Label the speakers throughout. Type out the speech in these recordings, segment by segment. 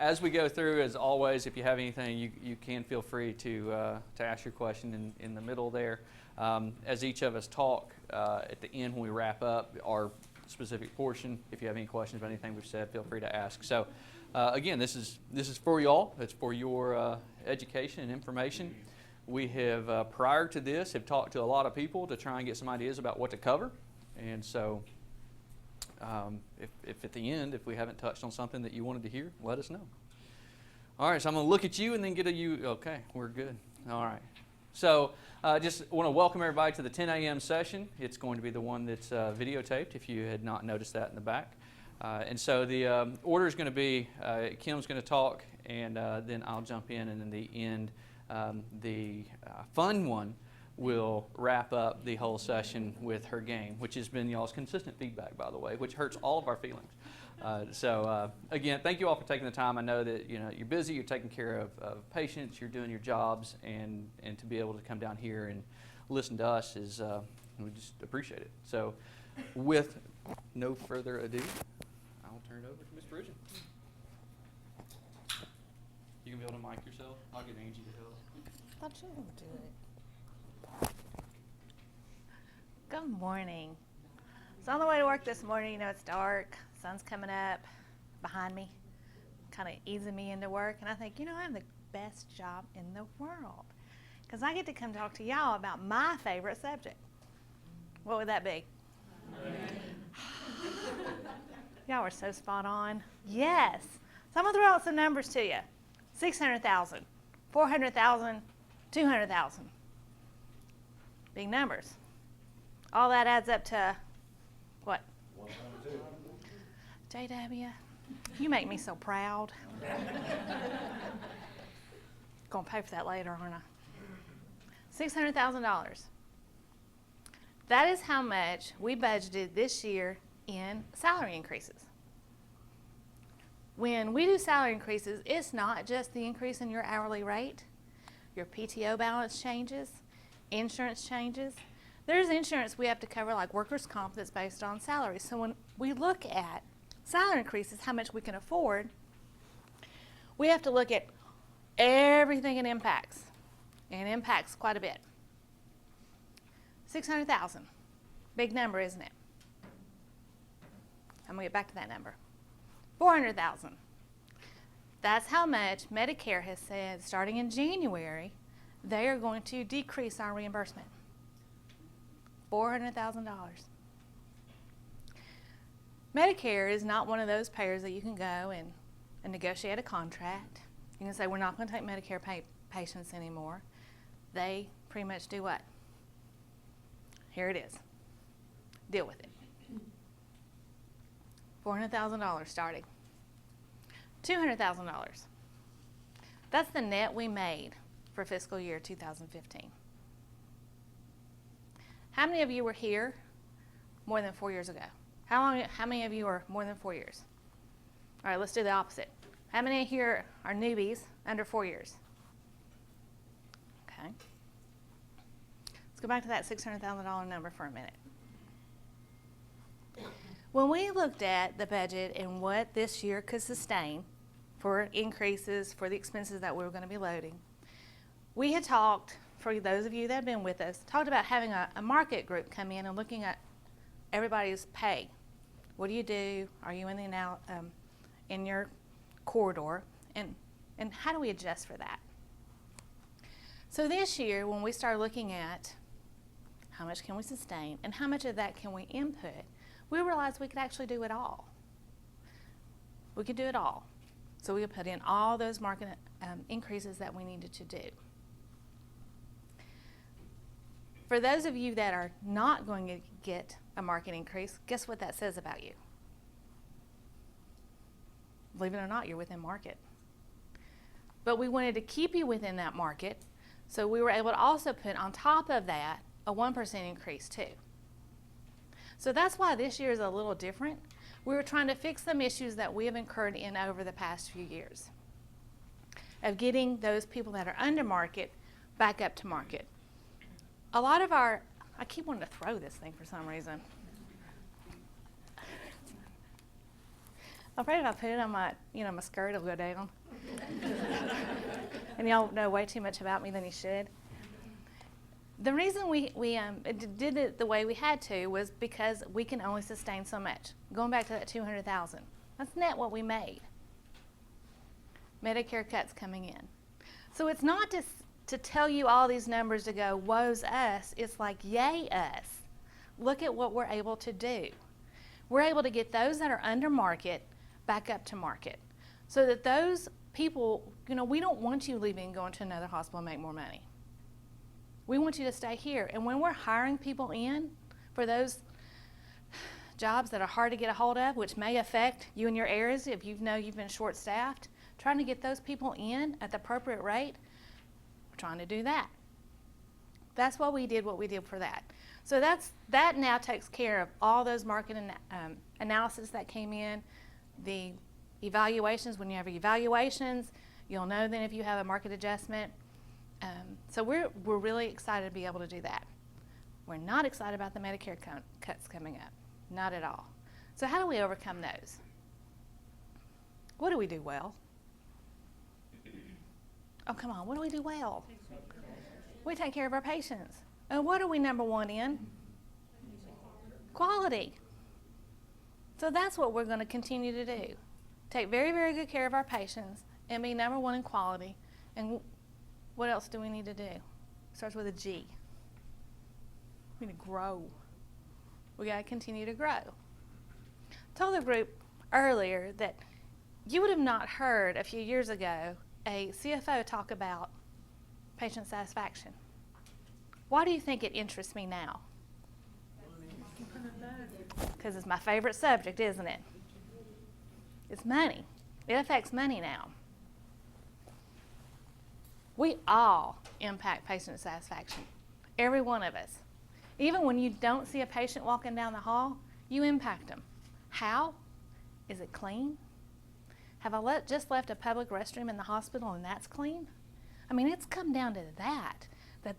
Speaker 1: as we go through, as always, if you have anything, you can feel free to ask your question in the middle there. As each of us talk, at the end when we wrap up our specific portion, if you have any questions about anything we've said, feel free to ask. So again, this is for y'all. It's for your education and information. We have, prior to this, have talked to a lot of people to try and get some ideas about what to cover. And so if at the end, if we haven't touched on something that you wanted to hear, let us know. All right, so I'm going to look at you and then get a you. Okay, we're good. All right. So just want to welcome everybody to the 10 a.m. session. It's going to be the one that's videotaped, if you had not noticed that in the back. And so the order is going to be Kim's going to talk, and then I'll jump in, and in the end, the fun one will wrap up the whole session with her game, which has been y'all's consistent feedback, by the way, which hurts all of our feelings. So again, thank you all for taking the time. I know that you're busy, you're taking care of patients, you're doing your jobs, and to be able to come down here and listen to us is we just appreciate it. So with no further ado, I'll turn it over to Ms. Bridget. You can be able to mic yourself. I'll get Angie to help.
Speaker 2: I thought you were going to do it. Good morning. So on the way to work this morning, it's dark, sun's coming up behind me, kind of easing me into work, and I think, I have the best job in the world because I get to come talk to y'all about my favorite subject. What would that be? Y'all are so spot on. Yes. So I'm going to throw out some numbers to you. 600,000, 400,000, 200,000. Big numbers. All that adds up to what? 1.2. JW, you make me so proud. Gonna pay for that later, aren't I? $600,000. That is how much we budgeted this year in salary increases. When we do salary increases, it's not just the increase in your hourly rate. Your PTO balance changes, insurance changes. There's insurance we have to cover, like workers' comp, that's based on salary. So when we look at salary increases, how much we can afford, we have to look at everything it impacts. And it impacts quite a bit. 600,000. Big number, isn't it? I'm going to get back to that number. 400,000. That's how much Medicare has said, starting in January, they are going to decrease our reimbursement. $400,000. Medicare is not one of those payers that you can go and negotiate a contract. You can say, we're not going to take Medicare patients anymore. They pretty much do what? Here it is. Deal with it. $400,000 starting. $200,000. That's the net we made for fiscal year 2015. How many of you were here more than 4 years ago? How many of you are more than 4 years? All right, let's do the opposite. How many here are newbies under 4 years? Okay. Let's go back to that $600,000 number for a minute. When we looked at the budget and what this year could sustain for increases for the expenses that we were going to be loading, we had talked, for those of you that have been with us, talked about having a market group come in and looking at everybody's pay. What do you do? Are you in your corridor? And how do we adjust for that? So this year, when we started looking at how much can we sustain and how much of that can we input, we realized we could actually do it all. We could do it all. So we could put in all those market increases that we needed to do. For those of you that are not going to get a market increase, guess what that says about you? Believe it or not, you're within market. But we wanted to keep you within that market, so we were able to also put on top of that a 1% increase too. So that's why this year is a little different. We were trying to fix some issues that we have incurred in over the past few years of getting those people that are under market back up to market. A lot of I keep wanting to throw this thing for some reason. I'm afraid if I put it on my, my skirt, it'll go down. And y'all know way too much about me than you should. The reason we did it the way we had to was because we can only sustain so much. Going back to that $200,000, that's net what we made. Medicare cuts coming in. So it's not just to tell you all these numbers to go, woe's us. It's like, yay us. Look at what we're able to do. We're able to get those that are under market back up to market. So that those people, we don't want you leaving and going to another hospital and make more money. We want you to stay here. And when we're hiring people in for those jobs that are hard to get a hold of, which may affect you in your areas if you've been short-staffed, trying to get those people in at the appropriate rate, we're trying to do that. That's why we did what we did for that. So that now takes care of all those market analysis that came in, the evaluations. When you have evaluations, you'll know then if you have a market adjustment. So we're really excited to be able to do that. We're not excited about the Medicare cuts coming up, not at all. So how do we overcome those? What do we do well? Oh, come on, what do we do well? We take care of our patients. And what are we number one in? Quality. So that's what we're going to continue to do. Take very, very good care of our patients and be number one in quality. And what else do we need to do? It starts with a G. We need to grow. We got to continue to grow. I told the group earlier that you would have not heard a few years ago a CFO talk about patient satisfaction. Why do you think it interests me now? Because it's my favorite subject, isn't it? It's money. It affects money now. We all impact patient satisfaction, every one of us. Even when you don't see a patient walking down the hall, you impact them. How? Is it clean? Have I just left a public restroom in the hospital and that's clean? I mean, it's come down to that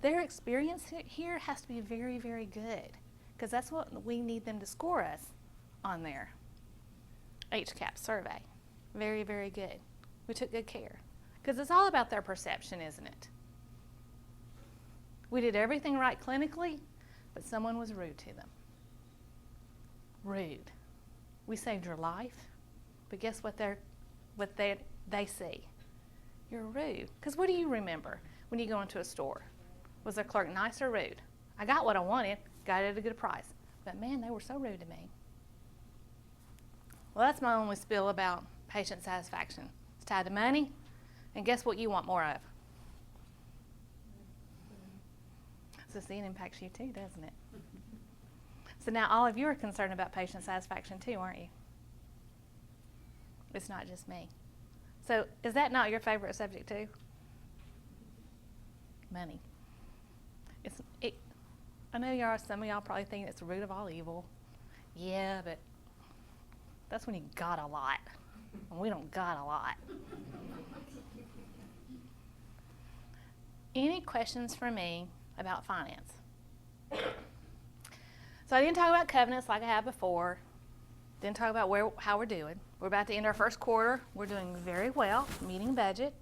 Speaker 2: their experience here has to be very, very good, because that's what we need them to score us on their HCAP survey. Very, very good. We took good care, because it's all about their perception, isn't it? We did everything right clinically, but someone was rude to them. Rude. We saved your life, but guess what they see? You're rude. Because what do you remember when you go into a store? Was the clerk nice or rude? I got what I wanted, got it at a good price. But man, they were so rude to me. Well, that's my only spiel about patient satisfaction. It's tied to money, and guess what you want more of? So see, it impacts you too, doesn't it? So now all of you are concerned about patient satisfaction too, aren't you? It's not just me. So is that not your favorite subject too? Money. I know some of y'all probably think it's the root of all evil. Yeah, but that's when you got a lot. And we don't got a lot. Any questions for me about finance? So I didn't talk about covenants like I have before. Didn't talk about how we're doing. We're about to end our first quarter. We're doing very well, meeting budget.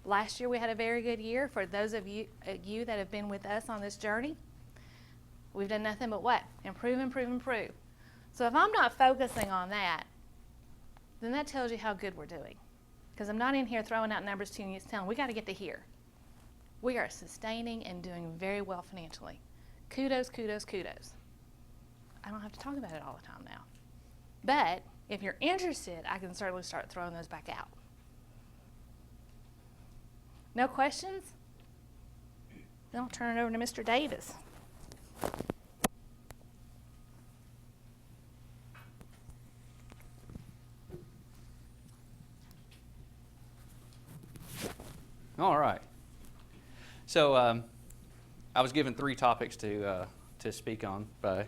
Speaker 2: Last year we had a very good year. For those of you that have been with us on this journey, we've done nothing but what? Improve, improve, improve. So if I'm not focusing on that, then that tells you how good we're doing. Because I'm not in here throwing out numbers to you and telling we got to get to here. We are sustaining and doing very well financially. Kudos, kudos, kudos. I don't have to talk about it all the time now. But if you're interested, I can certainly start throwing those back out. No questions? Then I'll turn it over to Mr. Davis.
Speaker 1: All right. So I was given 3 topics to speak on by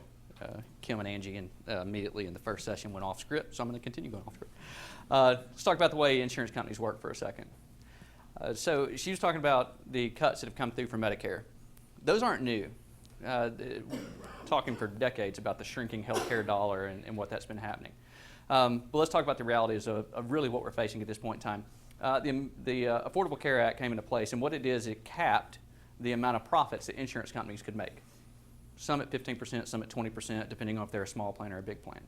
Speaker 1: Kim and Angie, and immediately in the first session went off script, so I'm going to continue going off script. Let's talk about the way insurance companies work for a second. So she was talking about the cuts that have come through for Medicare. Those aren't new. Talking for decades about the shrinking healthcare dollar and what that's been happening. But let's talk about the realities of really what we're facing at this point in time. The Affordable Care Act came into place, and what it is, it capped the amount of profits that insurance companies could make. Some at 15%, some at 20%, depending on if they're a small plan or a big plan.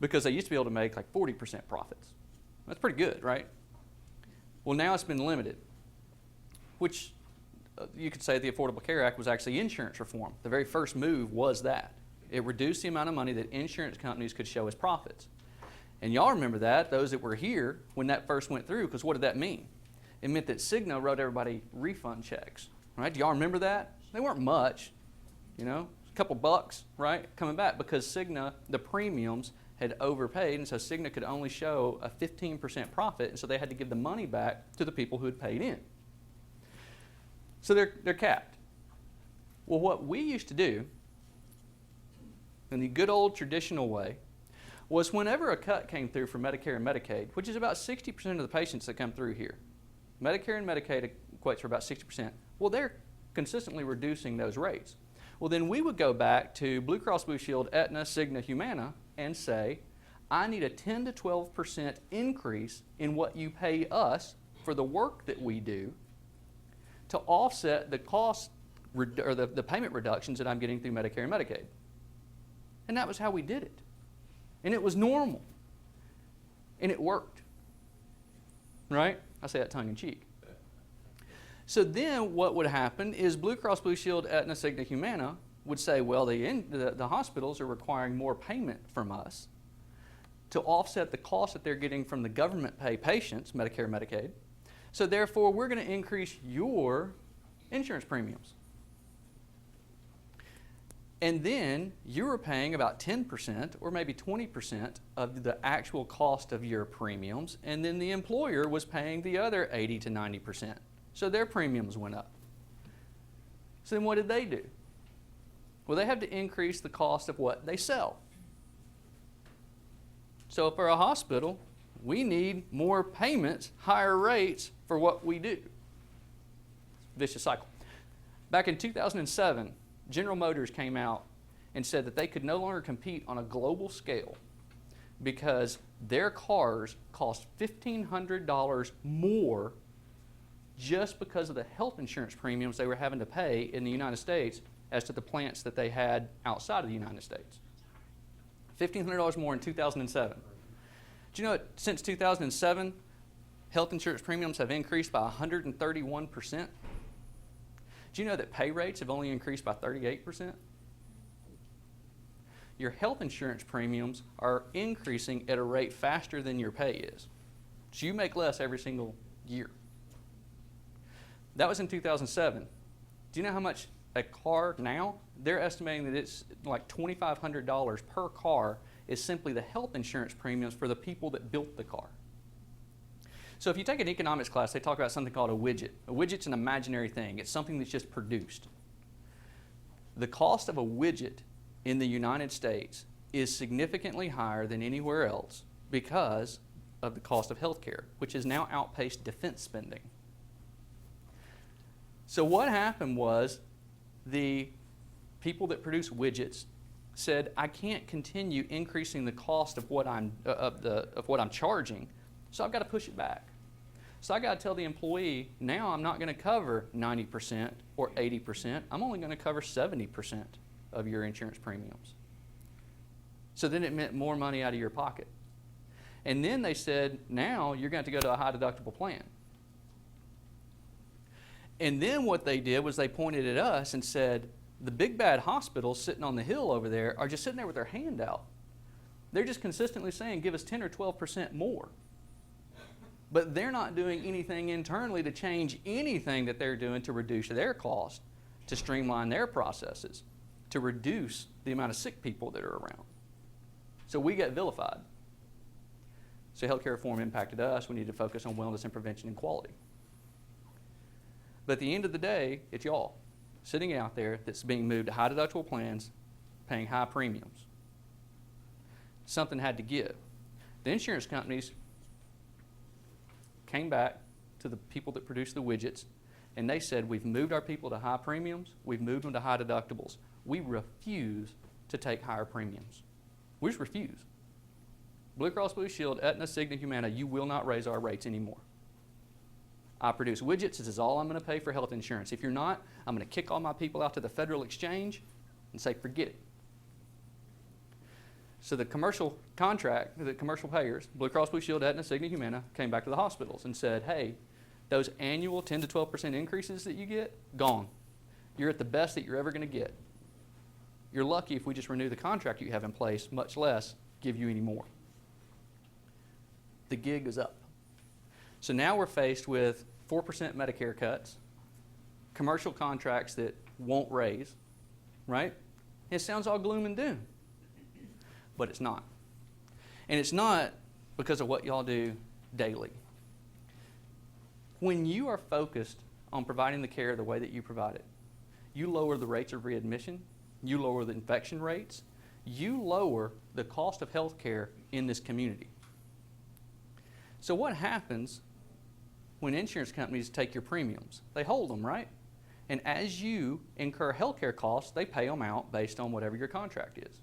Speaker 1: Because they used to be able to make like 40% profits. That's pretty good, right? Well, now it's been limited, which you could say the Affordable Care Act was actually insurance reform. The very first move was that. It reduced the amount of money that insurance companies could show as profits. And y'all remember that, those that were here when that first went through, because what did that mean? It meant that Cigna wrote everybody refund checks, right? Do y'all remember that? They weren't much, you know, a couple bucks, right, coming back, because Cigna, the premiums had overpaid, and so Cigna could only show a 15% profit, and so they had to give the money back to the people who had paid in. So they're capped. Well, what we used to do in the good old traditional way was whenever a cut came through for Medicare and Medicaid, which is about 60% of the patients that come through here, Medicare and Medicaid equates for about 60%. Well, they're consistently reducing those rates. Well, then we would go back to Blue Cross Blue Shield, Aetna, Cigna, Humana, and say, I need a 10 to 12% increase in what you pay us for the work that we do to offset the cost or the payment reductions that I'm getting through Medicare and Medicaid. And that was how we did it. And it was normal. And it worked. Right? I say that tongue in cheek. So then what would happen is Blue Cross Blue Shield, Aetna, Cigna, Humana would say, well, the hospitals are requiring more payment from us to offset the cost that they're getting from the government pay patients, Medicare and Medicaid. So therefore, we're going to increase your insurance premiums. And then you were paying about 10% or maybe 20% of the actual cost of your premiums, and then the employer was paying the other 80 to 90%. So their premiums went up. So then what did they do? Well, they have to increase the cost of what they sell. So for a hospital, we need more payments, higher rates for what we do. Vicious cycle. Back in 2007, General Motors came out and said that they could no longer compete on a global scale because their cars cost $1,500 more just because of the health insurance premiums they were having to pay in the United States as to the plants that they had outside of the United States. $1,500 more in 2007. Do you know that since 2007, health insurance premiums have increased by 131%? Do you know that pay rates have only increased by 38%? Your health insurance premiums are increasing at a rate faster than your pay is. So you make less every single year. That was in 2007. Do you know how much a car now? They're estimating that it's like $2,500 per car is simply the health insurance premiums for the people that built the car. So if you take an economics class, they talk about something called a widget. A widget's an imaginary thing. It's something that's just produced. The cost of a widget in the United States is significantly higher than anywhere else because of the cost of health care, which has now outpaced defense spending. So what happened was the people that produce widgets said, I can't continue increasing the cost of what I'm charging, so I've got to push it back. So I got to tell the employee, now I'm not going to cover 90% or 80%. I'm only going to cover 70% of your insurance premiums. So then it meant more money out of your pocket. And then they said, now you're going to have to go to a high deductible plan. And then what they did was they pointed at us and said, the big bad hospitals sitting on the hill over there are just sitting there with their hand out. They're just consistently saying, give us 10 or 12% more. But they're not doing anything internally to change anything that they're doing to reduce their cost, to streamline their processes, to reduce the amount of sick people that are around. So we get vilified. So healthcare reform impacted us. We need to focus on wellness and prevention and quality. But at the end of the day, it's y'all sitting out there that's being moved to high deductible plans, paying high premiums. Something had to give. The insurance companies came back to the people that produce the widgets, and they said, we've moved our people to high premiums, we've moved them to high deductibles. We refuse to take higher premiums. We just refuse. Blue Cross Blue Shield, Aetna, Cigna, Humana, you will not raise our rates anymore. I produce widgets. This is all I'm going to pay for health insurance. If you're not, I'm going to kick all my people out to the federal exchange and say, forget it. So the commercial contract, the commercial payers, Blue Cross Blue Shield, Aetna, Cigna, Humana, came back to the hospitals and said, hey, those annual 10 to 12% increases that you get, gone. You're at the best that you're ever going to get. You're lucky if we just renew the contract you have in place, much less give you any more. The gig is up. So now we're faced with 4% Medicare cuts, commercial contracts that won't raise, right? It sounds all gloom and doom, but it's not. And it's not because of what y'all do daily. When you are focused on providing the care the way that you provide it, you lower the rates of readmission, you lower the infection rates, you lower the cost of health care in this community. So what happens when insurance companies take your premiums? They hold them, right? And as you incur health care costs, they pay them out based on whatever your contract is.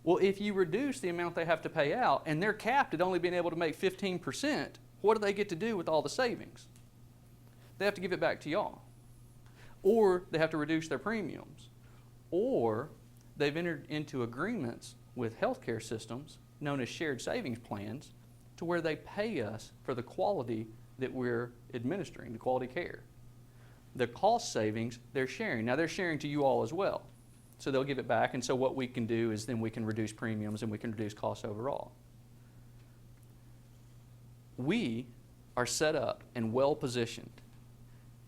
Speaker 1: Well, if you reduce the amount they have to pay out and they're capped at only being able to make 15%, what do they get to do with all the savings? They have to give it back to y'all. Or they have to reduce their premiums. Or they've entered into agreements with healthcare systems known as shared savings plans to where they pay us for the quality that we're administering, the quality care. The cost savings they're sharing. Now they're sharing to you all as well. So they'll give it back, and so what we can do is then we can reduce premiums and we can reduce costs overall. We are set up and well positioned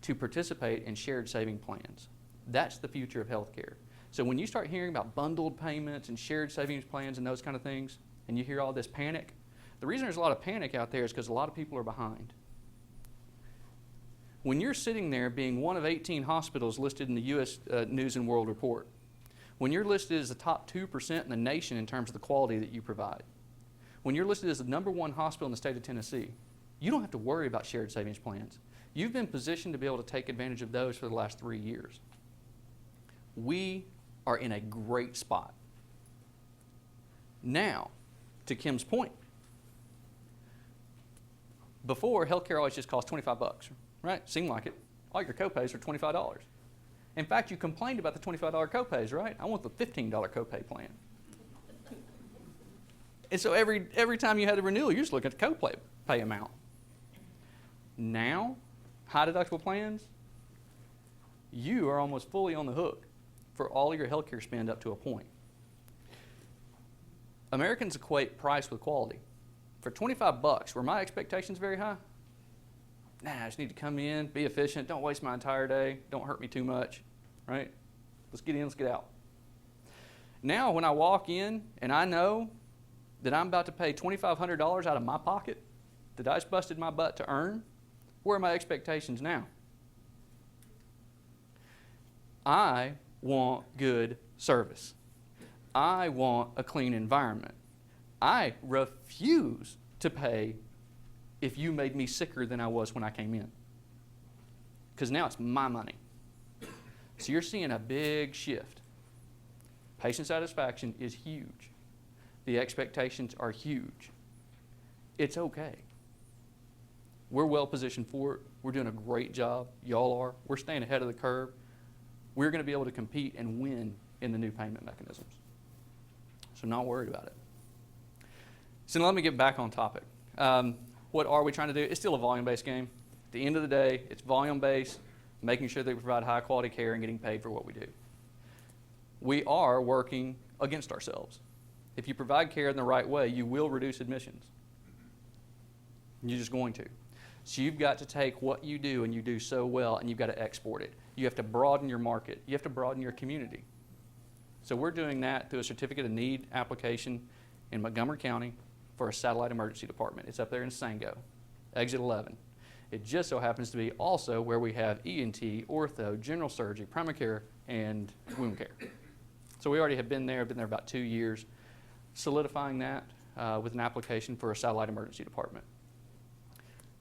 Speaker 1: to participate in shared saving plans. That's the future of healthcare. So when you start hearing about bundled payments and shared savings plans and those kind of things, and you hear all this panic, the reason there's a lot of panic out there is because a lot of people are behind. When you're sitting there being one of 18 hospitals listed in the U.S. News and World Report, when you're listed as the top 2% in the nation in terms of the quality that you provide, when you're listed as the #1 hospital in the state of Tennessee, you don't have to worry about shared savings plans. You've been positioned to be able to take advantage of those for the last 3 years. We are in a great spot. Now, to Kim's point, before, healthcare always just cost $25, right? Seemed like it. All your copays are $25. In fact, you complained about the $25 copays, right? I want the $15 copay plan. And so every time you had a renewal, you're just looking at the copay amount. Now, high deductible plans, you are almost fully on the hook for all your healthcare spend up to a point. Americans equate price with quality. For $25, were my expectations very high? Nah, I just need to come in, be efficient, don't waste my entire day, don't hurt me too much, right? Let's get in, let's get out. Now, when I walk in and I know that I'm about to pay $2,500 out of my pocket that I just busted my butt to earn, where are my expectations now? I want good service. I want a clean environment. I refuse to pay if you made me sicker than I was when I came in. Because now it's my money. So you're seeing a big shift. Patient satisfaction is huge. The expectations are huge. It's okay. We're well positioned for it. We're doing a great job. Y'all are. We're staying ahead of the curve. We're going to be able to compete and win in the new payment mechanisms. So I'm not worried about it. So now let me get back on topic. What are we trying to do? It's still a volume-based game. At the end of the day, it's volume-based, making sure that we provide high-quality care and getting paid for what we do. We are working against ourselves. If you provide care in the right way, you will reduce admissions. You're just going to. So you've got to take what you do and you do so well and you've got to export it. You have to broaden your market. You have to broaden your community. So we're doing that through a Certificate of Need application in Montgomery County for a satellite emergency department. It's up there in Sango, exit 11. It just so happens to be also where we have ENT, ortho, general surgery, primary care, and wound care. So we already have been there about 2 years, solidifying that with an application for a satellite emergency department.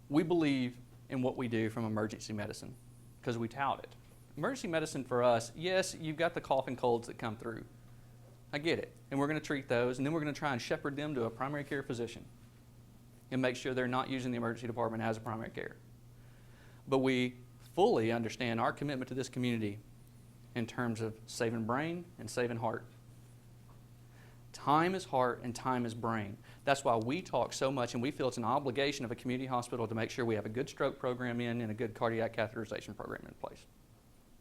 Speaker 1: We believe in what we do from emergency medicine because we tout it. Emergency medicine for us, yes, you've got the cough and colds that come through. I get it. And we're going to treat those, and then we're going to try and shepherd them to a primary care physician and make sure they're not using the emergency department as a primary care. But we fully understand our commitment to this community in terms of saving brain and saving heart. Time is heart and time is brain. That's why we talk so much, and we feel it's an obligation of a community hospital to make sure we have a good stroke program in and a good cardiac catheterization program in place.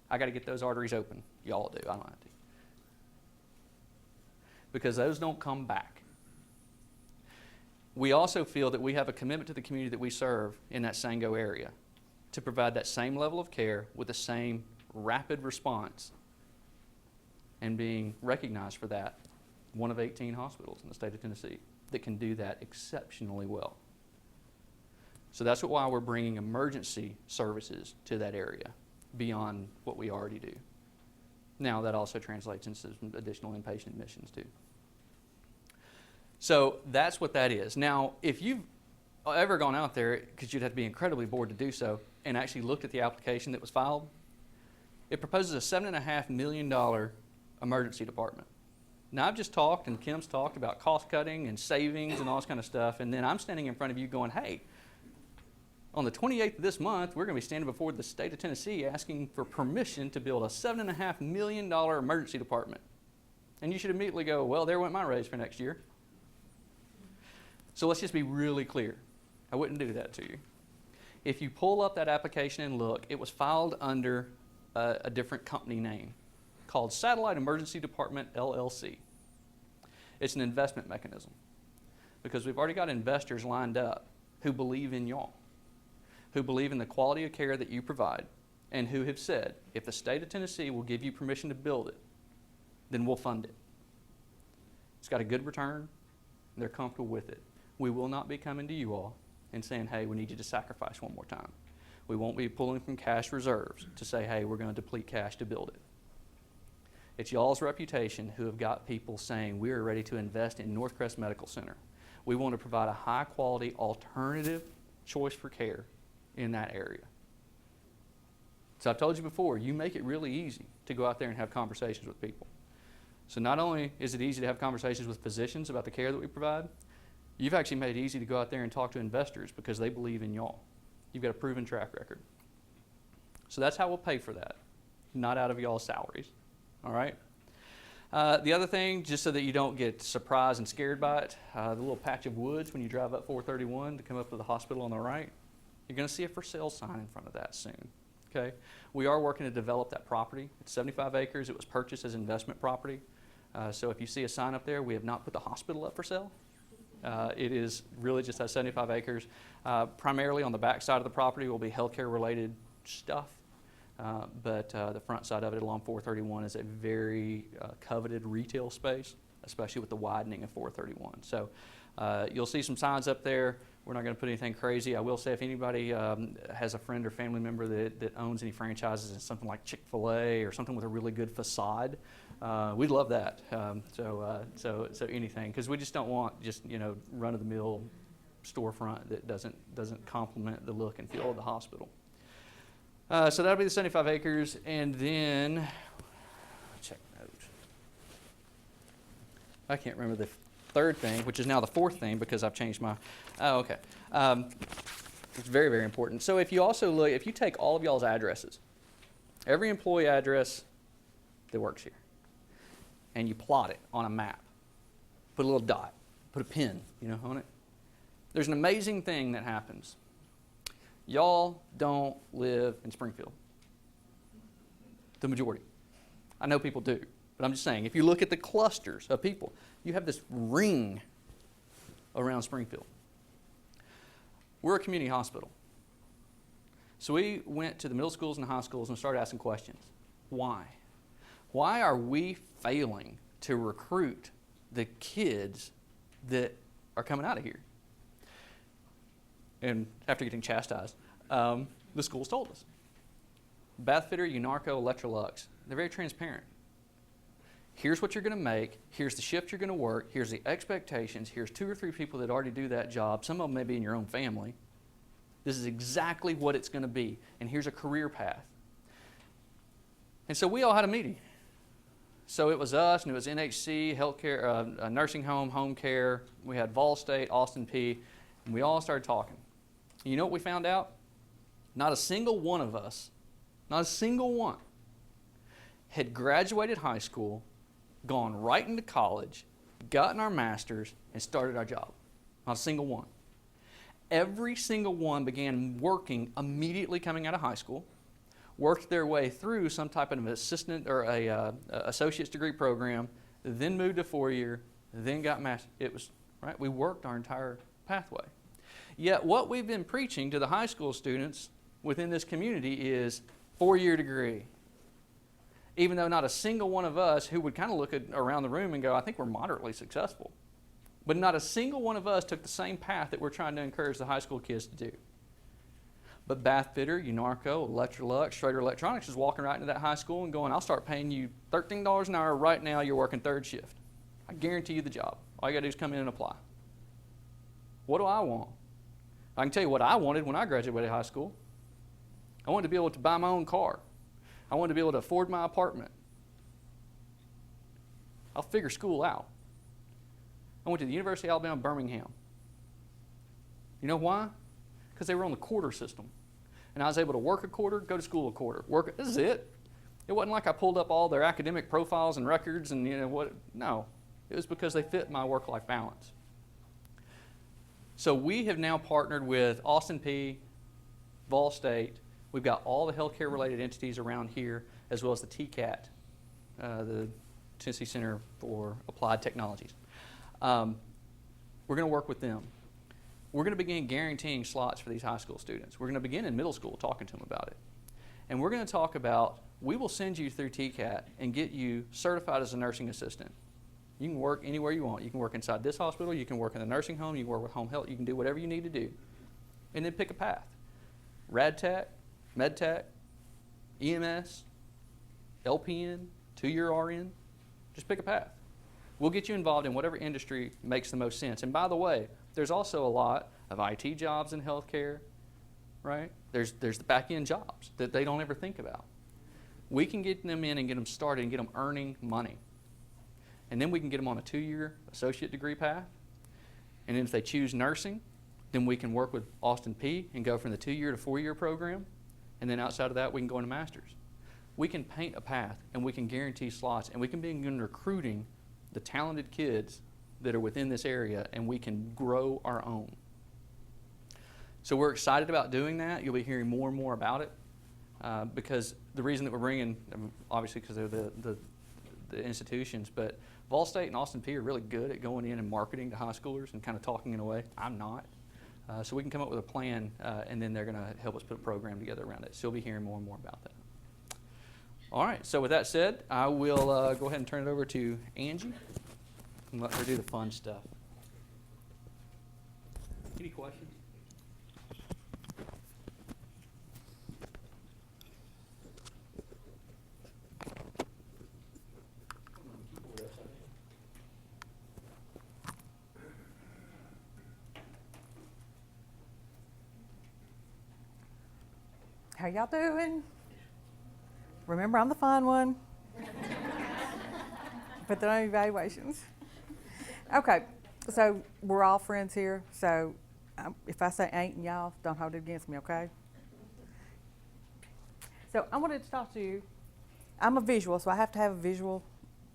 Speaker 1: I got to get those arteries open. Y'all do. I don't have to. Because those don't come back. We also feel that we have a commitment to the community that we serve in that Sango area to provide that same level of care with the same rapid response, and being recognized for that, one of 18 hospitals in the state of Tennessee that can do that exceptionally well. So that's why we're bringing emergency services to that area beyond what we already do. Now that also translates into some additional inpatient admissions too. So that's what that is. Now, if you've ever gone out there, because you'd have to be incredibly bored to do so, and actually looked at the application that was filed, it proposes a $7.5 million emergency department. Now, I've just talked, and Kim's talked about cost cutting and savings and all this kind of stuff, and then I'm standing in front of you going, hey, on the 28th of this month, we're going to be standing before the state of Tennessee asking for permission to build a $7.5 million emergency department. And you should immediately go, well, there went my raise for next year. So let's just be really clear. I wouldn't do that to you. If you pull up that application and look, it was filed under a different company name called Satellite Emergency Department, LLC. It's an investment mechanism because we've already got investors lined up who believe in y'all, who believe in the quality of care that you provide, and who have said, if the state of Tennessee will give you permission to build it, then we'll fund it. It's got a good return, and they're comfortable with it. We will not be coming to you all and saying, hey, we need you to sacrifice one more time. We won't be pulling from cash reserves to say, hey, we're going to deplete cash to build it. It's y'all's reputation who have got people saying, we are ready to invest in Northcrest Medical Center. We want to provide a high-quality alternative choice for care in that area. So I've told you before, you make it really easy to go out there and have conversations with people. So not only is it easy to have conversations with physicians about the care that we provide, you've actually made it easy to go out there and talk to investors because they believe in y'all. You've got a proven track record. So that's how we'll pay for that, not out of y'all's salaries. All right? The other thing, just so that you don't get surprised and scared by it, the little patch of woods when you drive up 431 to come up to the hospital on the right, you're going to see a for sale sign in front of that soon. Okay? We are working to develop that property. It's 75 acres. It was purchased as investment property. So if you see a sign up there, we have not put the hospital up for sale. It is really just that 75 acres. Primarily on the back side of the property will be healthcare related stuff. But the front side of it along 431 is a very coveted retail space, especially with the widening of 431. So you'll see some signs up there. We're not going to put anything crazy. I will say if anybody has a friend or family member that owns any franchises in something like Chick-fil-A or something with a really good facade, we'd love that. So anything, because we just don't want just run-of-the-mill storefront that doesn't complement the look and feel of the hospital. So that'll be the 75 acres, and then check notes. I can't remember the third thing, which is now the fourth thing because I've changed my. Oh, okay. It's very, very important. So if you take all of y'all's addresses, every employee address that works here, and you plot it on a map, put a little dot, put a pin, on it. There's an amazing thing that happens. Y'all don't live in Springfield. The majority. I know people do, but I'm just saying, if you look at the clusters of people, you have this ring around Springfield. We're a community hospital. So we went to the middle schools and high schools and started asking questions. Why? Why are we failing to recruit the kids that are coming out of here? And after getting chastised, the schools told us. Bathfitter, Unarco, Electrolux, they're very transparent. Here's what you're going to make. Here's the shift you're going to work. Here's the expectations. Here's 2 or 3 people that already do that job. Some of them may be in your own family. This is exactly what it's going to be. And here's a career path. And so we all had a meeting. So it was us, and it was NHC, healthcare, nursing home, home care. We had Vol State, Austin P, and we all started talking. And you know what we found out? Not a single one of us, not a single one, had graduated high school, gone right into college, gotten our master's, and started our job. Not a single one. Every single one began working immediately coming out of high school, worked their way through some type of an assistant or a associate's degree program, then moved to 4-year, then got master's. It was, right? We worked our entire pathway. Yet what we've been preaching to the high school students within this community is 4-year degree. Even though not a single one of us who would kind of look around the room and go, I think we're moderately successful. But not a single one of us took the same path that we're trying to encourage the high school kids to do. But Bath Fitter, Unarco, Electrolux, Schrader Electronics is walking right into that high school and going, I'll start paying you $13 an hour right now, you're working 3rd shift. I guarantee you the job. All you got to do is come in and apply. What do I want? I can tell you what I wanted when I graduated high school. I wanted to be able to buy my own car. I wanted to be able to afford my apartment. I'll figure school out. I went to the University of Alabama, Birmingham. You know why? Because they were on the quarter system. And I was able to work a quarter, go to school a quarter. This is it. It wasn't like I pulled up all their academic profiles and records and what. No. It was because they fit my work-life balance. So we have now partnered with Austin P, Vol State. We've got all the healthcare-related entities around here, as well as the TCAT, the Tennessee Center for Applied Technologies. We're going to work with them. We're going to begin guaranteeing slots for these high school students. We're going to begin in middle school talking to them about it. And we're going to talk about, we will send you through TCAT and get you certified as a nursing assistant. You can work anywhere you want. You can work inside this hospital, you can work in the nursing home, you can work with home health, you can do whatever you need to do. And then pick a path. Rad Tech, Med Tech, EMS, LPN, 2-year RN, just pick a path. We'll get you involved in whatever industry makes the most sense. And by the way, there's also a lot of IT jobs in healthcare, right? There's the back-end jobs that they don't ever think about. We can get them in and get them started and get them earning money. And then we can get them on a 2-year associate degree path. And then if they choose nursing, then we can work with Austin P and go from the 2-year to 4-year program. And then outside of that, we can go into master's. We can paint a path and we can guarantee slots and we can begin recruiting the talented kids that are within this area, and we can grow our own. So we're excited about doing that. You'll be hearing more and more about it because the reason that we're bringing, obviously because they're the institutions, but Vol State and Austin P are really good at going in and marketing to high schoolers and kind of talking in a way. I'm not. So we can come up with a plan, and then they're going to help us put a program together around it. So you'll be hearing more and more about that. All right, so with that said, I will go ahead and turn it over to Angie and let her do the fun stuff. Any questions?
Speaker 3: How y'all doing? Remember, I'm the fun one. But there are no evaluations. Okay, so we're all friends here. So if I say ain't and y'all, don't hold it against me, okay? So I wanted to talk to you. I'm a visual, so I have to have a visual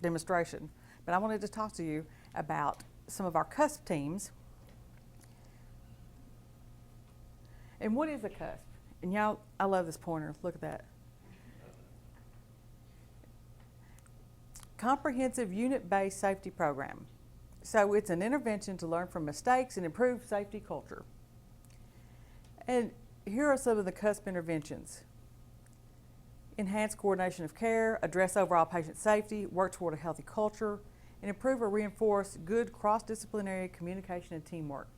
Speaker 3: demonstration. But I wanted to talk to you about some of our cusp teams. And what is a cusp? And y'all, I love this pointer. Look at that. Comprehensive unit-based safety program. So it's an intervention to learn from mistakes and improve safety culture. And here are some of the cusp interventions. Enhance coordination of care, address overall patient safety, work toward a healthy culture, and improve or reinforce good cross-disciplinary communication and teamwork.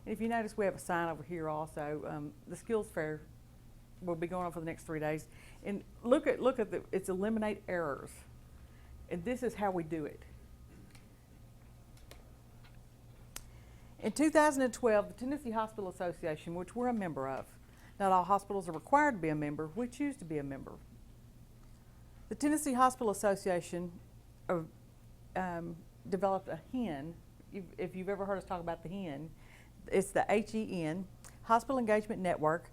Speaker 3: And if you notice, we have a sign over here also. The skills fair will be going on for the next 3 days. And look at it's eliminate errors. And this is how we do it. In 2012, the Tennessee Hospital Association, which we're a member of, not all hospitals are required to be a member, we choose to be a member. The Tennessee Hospital Association developed a HEN. If you've ever heard us talk about the HEN, it's the HEN, Hospital Engagement Network,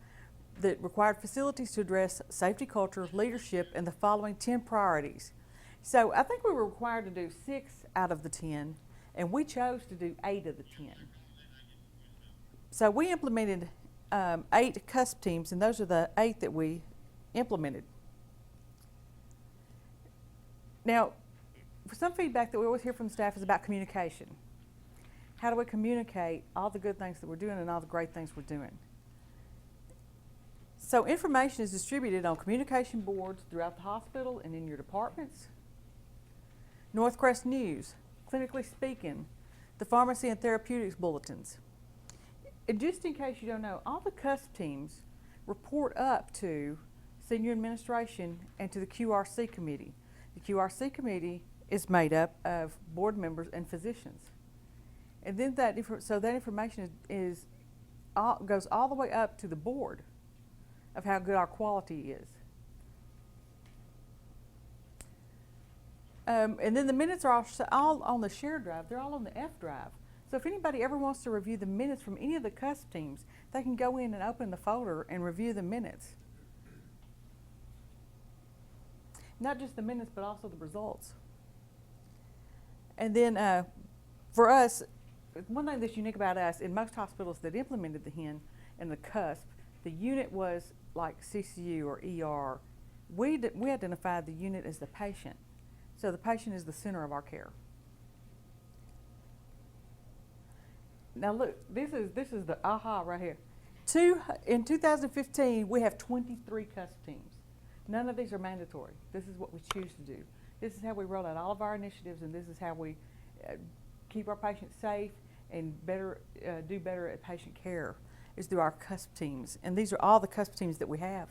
Speaker 3: that required facilities to address safety culture, leadership, and the following 10 priorities. So I think we were required to do 6 out of the 10, and we chose to do 8 of the 10. So we implemented 8 CUSP teams, and those are the 8 that we implemented. Now, some feedback that we always hear from the staff is about communication. How do we communicate all the good things that we're doing and all the great things we're doing? So information is distributed on communication boards throughout the hospital and in your departments. Northcrest News, Clinically Speaking, the Pharmacy and Therapeutics Bulletins. And just in case you don't know, all the CUSP teams report up to Senior Administration and to the QRC Committee. The QRC Committee is made up of board members and physicians. And then that information goes all the way up to the board of how good our quality is. And then the minutes are all on the shared drive. They're all on the F drive. So if anybody ever wants to review the minutes from any of the CUSP teams, they can go in and open the folder and review the minutes. Not just the minutes, but also the results. And then for us, one thing that's unique about us, in most hospitals that implemented the HEN and the CUSP, the unit was like CCU or ER. We identified the unit as the patient. So the patient is the center of our care. Now look, this is the aha right here. In 2015, we have 23 CUSP teams. None of these are mandatory. This is what we choose to do. This is how we roll out all of our initiatives, and this is how we keep our patients safe and do better at patient care, is through our CUSP teams. And these are all the CUSP teams that we have.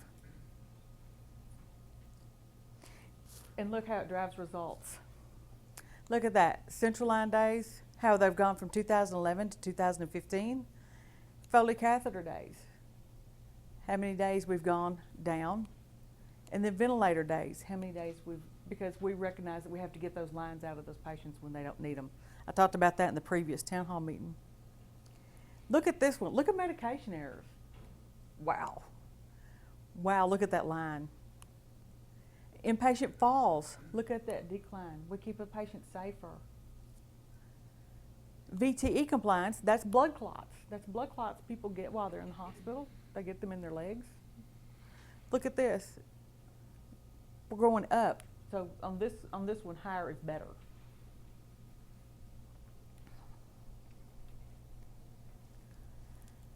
Speaker 3: And look how it drives results. Look at that. Central line days, how they've gone from 2011 to 2015. Foley catheter days, how many days we've gone down. And then ventilator days, how many days because we recognize that we have to get those lines out of those patients when they don't need them. I talked about that in the previous town hall meeting. Look at this one. Look at medication errors. Wow. Wow, look at that line. Inpatient falls. Look at that decline. We keep a patient safer. VTE compliance, that's blood clots. That's blood clots people get while they're in the hospital. They get them in their legs. Look at this. We're going up. So on this one, higher is better.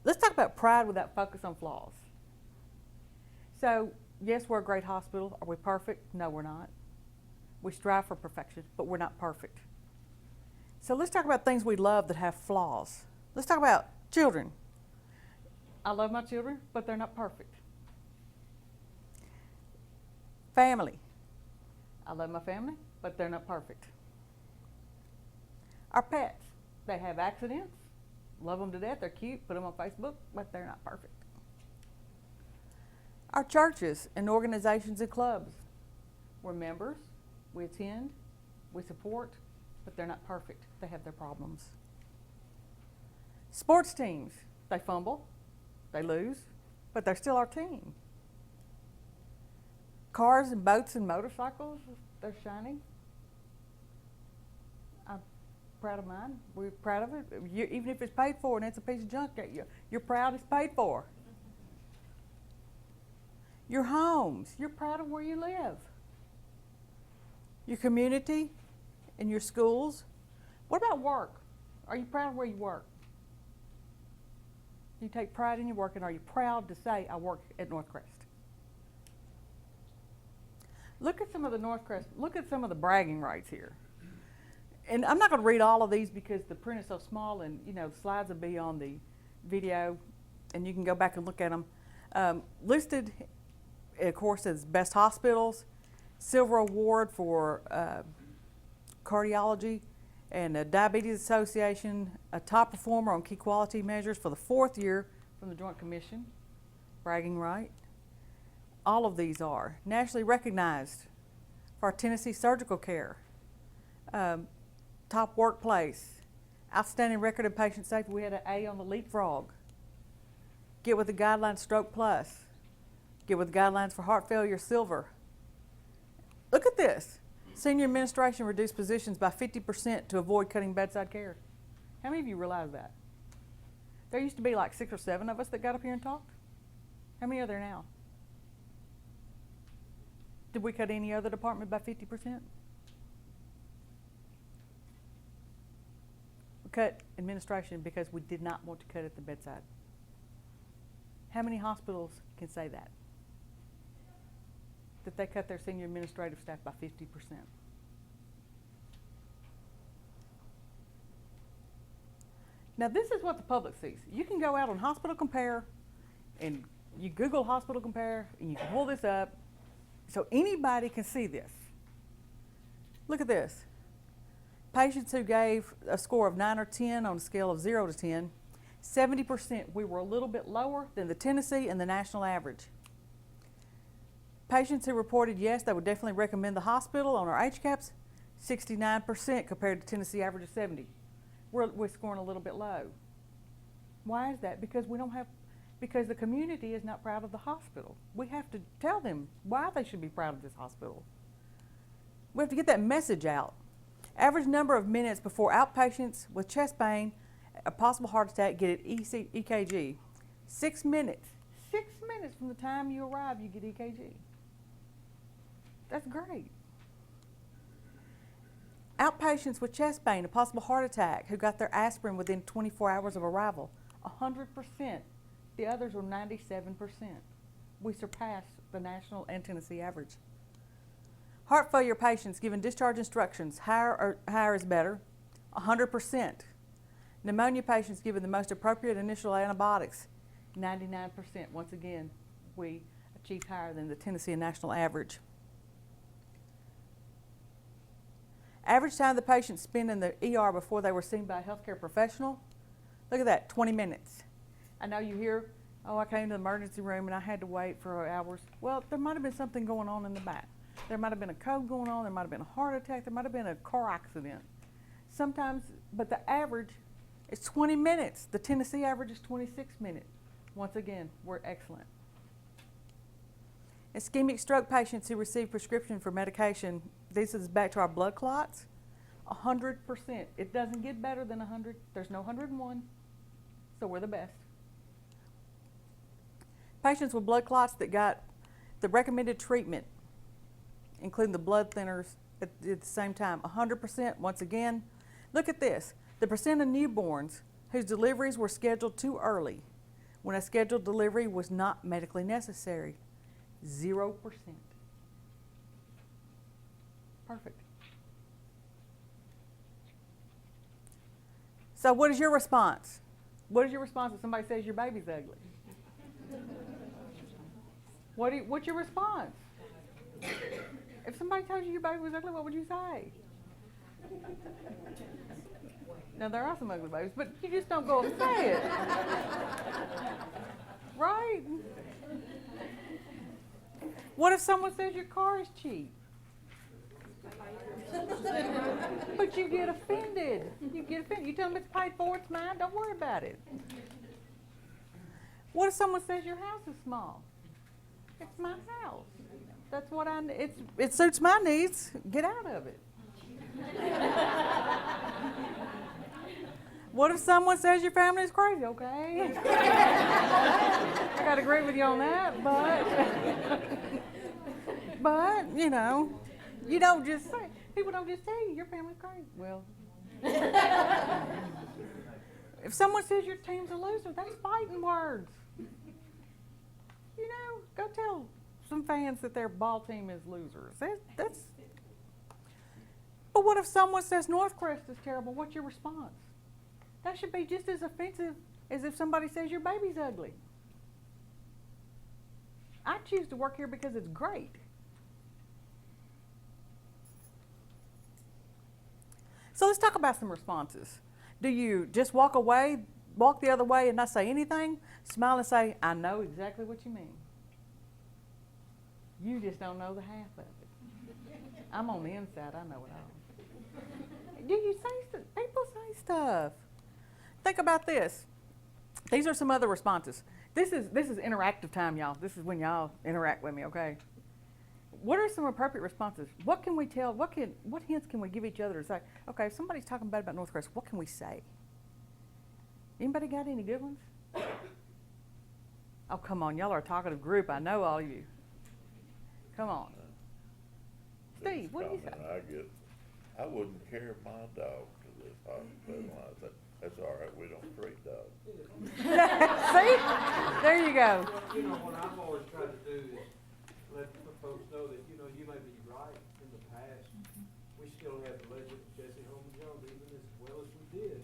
Speaker 3: Let's talk about pride without focus on flaws. So, yes, we're a great hospital. Are we perfect? No, we're not. We strive for perfection, but we're not perfect. So let's talk about things we love that have flaws. Let's talk about children. I love my children, but they're not perfect. Family. I love my family, but they're not perfect. Our pets. They have accidents. Love them to death. They're cute. Put them on Facebook, but they're not perfect. Our churches and organizations and clubs. We're members. We attend. We support, but they're not perfect. They have their problems. Sports teams. They fumble. They lose, but they're still our team. Cars and boats and motorcycles, they're shiny. I'm proud of mine. We're proud of it. Even if it's paid for and it's a piece of junk, you're proud it's paid for. Your homes, you're proud of where you live. Your community and your schools. What about work? Are you proud of where you work? You take pride in your work, and are you proud to say, I work at Northcrest? Look at some of the Northcrest, look at some of the bragging rights here. And I'm not going to read all of these because the print is so small, and the slides will be on the video, and you can go back and look at them. Listed, of course, as best hospitals, Silver Award for cardiology, and the Diabetes Association, a top performer on key quality measures for the 4th year from the Joint Commission, bragging right. All of these are nationally recognized for our Tennessee surgical care. Top workplace, outstanding record of patient safety. We had an A on the leapfrog. Get with the guidelines, stroke plus. Get with the guidelines for heart failure, silver. Look at this. Senior administration reduced positions by 50% to avoid cutting bedside care. How many of you realize that? There used to be like 6 or 7 of us that got up here and talked. How many are there now? Did we cut any other department by 50%? We cut administration because we did not want to cut at the bedside. How many hospitals can say that? That they cut their senior administrative staff by 50%. Now this is what the public sees. You can go out on Hospital Compare and you Google Hospital Compare and you can pull this up so anybody can see this. Look at this. Patients who gave a score of 9 or 10 on a scale of 0 to 10, 70% we were a little bit lower than the Tennessee and the national average. Patients who reported yes, they would definitely recommend the hospital on our HCAHPS, 69% compared to Tennessee average of 70. We're scoring a little bit low. Why is that? Because because the community is not proud of the hospital. We have to tell them why they should be proud of this hospital. We have to get that message out. Average number of minutes before outpatients with chest pain, a possible heart attack, get an EKG. 6 minutes. 6 minutes from the time you arrive, you get EKG. That's great. Outpatients with chest pain, a possible heart attack, who got their aspirin within 24 hours of arrival, 100%. The others were 97%. We surpassed the national and Tennessee average. Heart failure patients given discharge instructions, higher is better, 100%. Pneumonia patients given the most appropriate initial antibiotics, 99%. Once again, we achieved higher than the Tennessee and national average. Average time the patient spent in the ER before they were seen by a healthcare professional, look at that, 20 minutes. I know you hear, oh, I came to the emergency room and I had to wait for hours. Well, there might have been something going on in the back. There might have been a code going on, there might have been a heart attack, there might have been a car accident. Sometimes, but the average is 20 minutes. The Tennessee average is 26 minutes. Once again, we're excellent. Ischemic stroke patients who receive prescription for medication, this is back to our blood clots, 100%. It doesn't get better than 100. There's no 101, so we're the best. Patients with blood clots that got the recommended treatment, including the blood thinners at the same time, 100%. Once again, look at this. The percent of newborns whose deliveries were scheduled too early when a scheduled delivery was not medically necessary, 0%. Perfect. So what is your response? What is your response if somebody says your baby's ugly? What's your response? If somebody told you your baby was ugly, what would you say? Now, there are some ugly babies, but you just don't go and say it. Right? What if someone says your car is cheap? But you get offended. You tell them it's paid for, it's mine, don't worry about it. What if someone says your house is small? It's my house. That's what it suits my needs. Get out of it. What if someone says your family is crazy? Okay. I gotta agree with you on that, but you know, you don't just say, people don't just tell you your family's crazy. Well, if someone says your team's a loser, that's fighting words. You know, go tell some fans that their ball team is losers. But what if someone says Northcrest is terrible? What's your response? That should be just as offensive as if somebody says your baby's ugly. I choose to work here because it's great. So let's talk about some responses. Do you just walk the other way and not say anything? Smile and say, I know exactly what you mean. You just don't know the half of it. I'm on the inside, I know it all. Do you say stuff? People say stuff. Think about this. These are some other responses. This is interactive time, y'all. This is when y'all interact with me, okay? What are some appropriate responses? What can we tell? What hints can we give each other to say, okay, if somebody's talking bad about Northcrest, what can we say? Anybody got any good ones? Oh, come on. Y'all are a talkative group. I know all you. Come on. Steve, what do you say?
Speaker 4: I wouldn't care if my dog was hospitalized. That's all right. We don't treat dogs.
Speaker 3: See? There you go.
Speaker 5: You know, what I've always tried to do is let folks know that, you know, you may be right in the past. We still have the legend of Jesse Holman Jones, even as well as we did.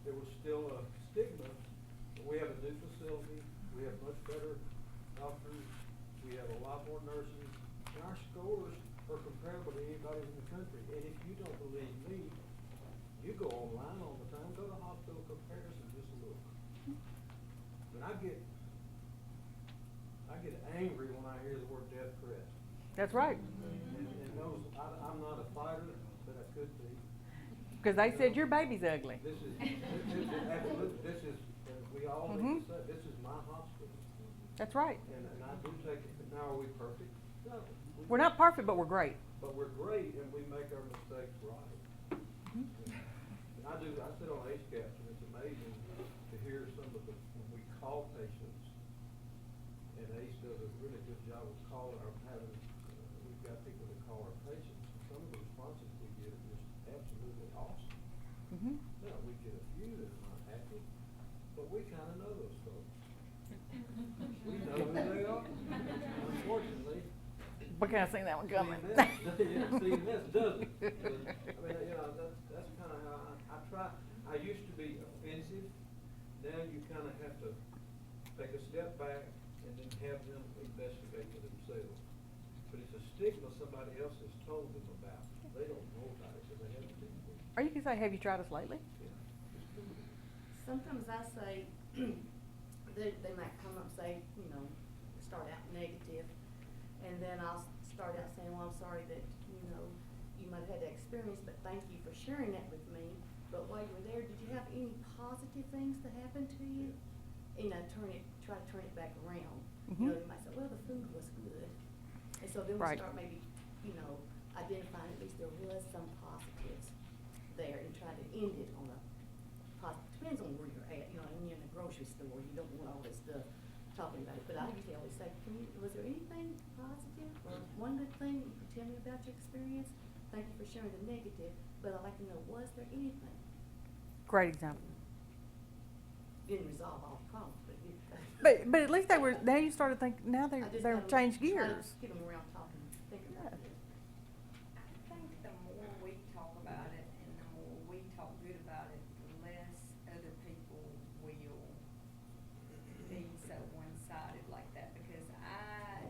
Speaker 5: There was still a stigma. We have a new facility. We have much better doctors. We have a lot more nurses. And our scores are comparable to anybody in the country. And if you don't believe me, you go online all the time, go to hospital comparison, just look. And I get angry when I hear the word death threat.
Speaker 3: That's right.
Speaker 5: And those, I'm not a fighter, but I could be.
Speaker 3: Because they said your baby's ugly.
Speaker 5: This is absolutely, this is, we all need to say, this is my hospital.
Speaker 3: That's right.
Speaker 5: And I do take it, now are we perfect? No.
Speaker 3: We're not perfect, but we're great.
Speaker 5: But we're great and we make our mistakes right. And I sit on ACE caps and it's amazing to hear some of the, when we call patients, and ACE does a really good job of calling our, we've got people that call our patients, and some of the responses we get are just absolutely awesome. Now, we get a few that are not happy, but we kind of know those folks. We know who they are, unfortunately.
Speaker 3: We kind of seen that one coming.
Speaker 5: CMS doesn't. I mean, you know, that's kind of how I try. I used to be offensive. Now you kind of have to take a step back and then have them investigate for themselves. But it's a stigma somebody else has told them about. They don't know about it because they haven't been there.
Speaker 3: Or you can say, have you tried us lately?
Speaker 5: Yeah, just do it.
Speaker 6: Sometimes I say, they might come up and say, you know, start out negative, and then I'll start out saying, well, I'm sorry that, you know, you might have had that experience, but thank you for sharing that with me. But while you were there, did you have any positive things that happened to you? You know, try to turn it back around. You know, you might say, well, the food was good. And so then we start maybe, you know, identifying at least there was some positives there and try to end it on a positive. Depends on where you're at. You know, when you're in the grocery store, you don't want all this stuff talking about it. But I usually always say, was there anything positive or one good thing you could tell me about your experience? Thank you for sharing the negative, but I'd like to know, was there anything?
Speaker 3: Great example.
Speaker 6: Didn't resolve all the problems, but you.
Speaker 3: But at least they were. Now you started thinking. Now they've changed gears.
Speaker 6: Get them around talking, thinking about it.
Speaker 7: I think the more we talk about it and the more we talk good about it, the less other people will be so one-sided like that. Because I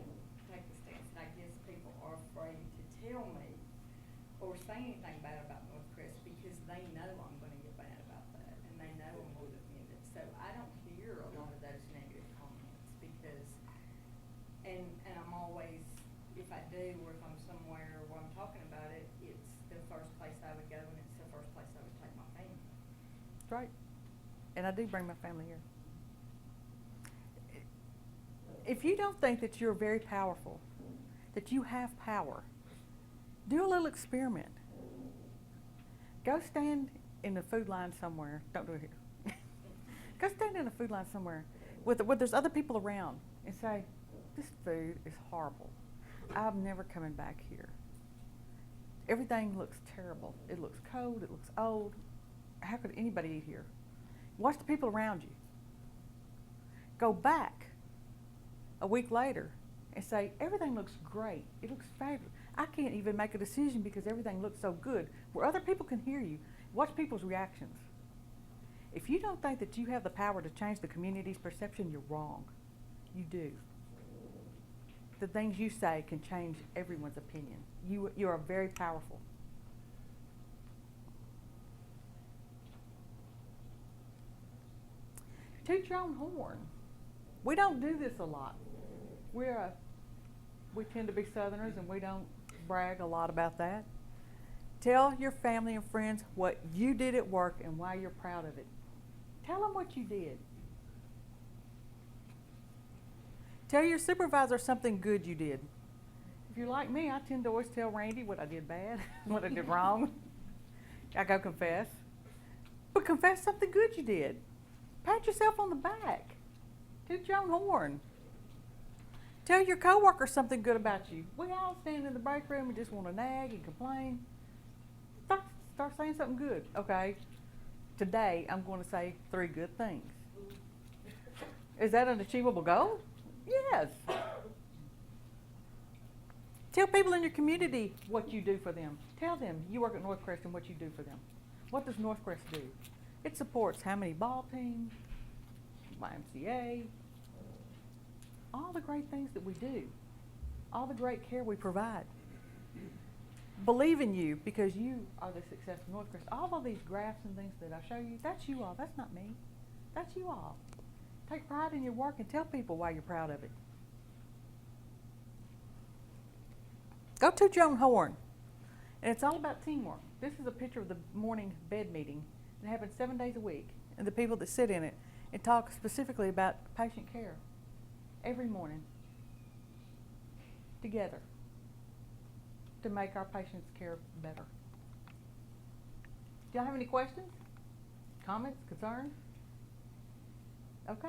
Speaker 7: take the stance that I guess people are afraid to tell me or say anything bad about Northcrest because they know I'm going to get bad about that and they know I'm going to defend it. So I don't hear a lot of those negative comments because, and I'm always, if I do or if I'm somewhere where I'm talking about it, it's the first place I would go and it's the first place I would take my family.
Speaker 3: That's right. And I do bring my family here. If you don't think that you're very powerful, that you have power, do a little experiment. Go stand in the food line somewhere. Don't do it here. Go stand in a food line somewhere where there's other people around and say, this food is horrible. I'm never coming back here. Everything looks terrible. It looks cold. It looks old. How could anybody eat here? Watch the people around you. Go back a week later and say, everything looks great. It looks fabulous. I can't even make a decision because everything looks so good. Where other people can hear you, watch people's reactions. If you don't think that you have the power to change the community's perception, you're wrong. You do. The things you say can change everyone's opinion. You are very powerful. Toot your own horn. We don't do this a lot. We tend to be Southerners and we don't brag a lot about that. Tell your family and friends what you did at work and why you're proud of it. Tell them what you did. Tell your supervisor something good you did. If you're like me, I tend to always tell Randy what I did bad, what I did wrong. I go confess. But confess something good you did. Pat yourself on the back. Toot your own horn. Tell your coworkers something good about you. We all stand in the break room and just want to nag and complain. Start saying something good. Okay, today I'm going to say 3 good things. Is that an achievable goal? Yes. Tell people in your community what you do for them. Tell them you work at Northcrest and what you do for them. What does Northcrest do? It supports how many ball teams, YMCA, all the great things that we do, all the great care we provide. Believe in you because you are the success of Northcrest. All of these graphs and things that I show you, that's you all. That's not me. That's you all. Take pride in your work and tell people why you're proud of it. Go toot your own horn. And it's all about teamwork. This is a picture of the morning bed meeting. It happens 7 days a week. And the people that sit in it and talk specifically about patient care every morning together to make our patients' care better. Do y'all have any questions, comments, concerns? Okay.